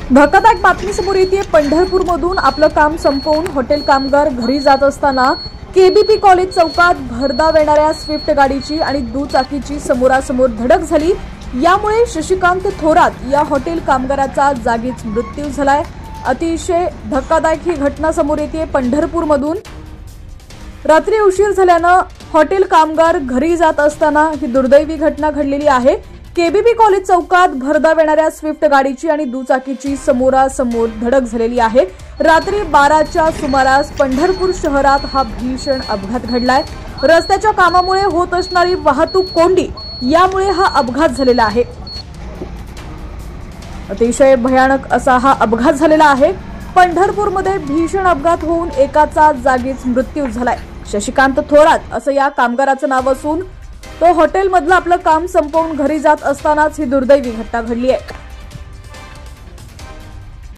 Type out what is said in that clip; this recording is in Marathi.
धक्कादायक बातमी समोर येते। पंढरपूरमधून आपलं काम संपवून हॉटेल कामगार घरी जात असताना केबीपी कॉलेज चौकात भरधाव येणाऱ्या स्विफ्ट गाडीची आणि दुचाकीची समोरासमोर धडक झाली। यामुळे शशिकांत थोरात या हॉटेल कामगाराचा जागीच मृत्यू झालाय। अतिशय धक्कादायक ही घटना समोर येते। पंढरपूरमधून रात्री उशीर झाल्यानं हॉटेल कामगार घरी जात असताना ही दुर्दैवी घटना घडलेली आहे। केबीपी कॉलेज चौकात भरधाव येणाऱ्या स्विफ्ट गाडीची आणि दुचाकीची समोरासमोर धडक झालेली आहे। रात्री 12च्या सुमारास पंढरपूर शहरात हा भीषण अपघात घडलाय। रस्त्याच्या कामामुळे होत असणारी वाहतूक कोंडी यामुळे हा अपघात झालेला आहे। अतिशय भयानक असा हा अपघात झालेला आहे। पंढरपूरमध्ये भीषण अपघात होऊन एकाचा जागीच मृत्यू झालाय। शशिकांत थोरात असं या कामगाराचं नाव असून तो हॉटेलमधलं आपलं काम संपवून घरी जात असतानाच ही दुर्दैवी घटना घडली आहे।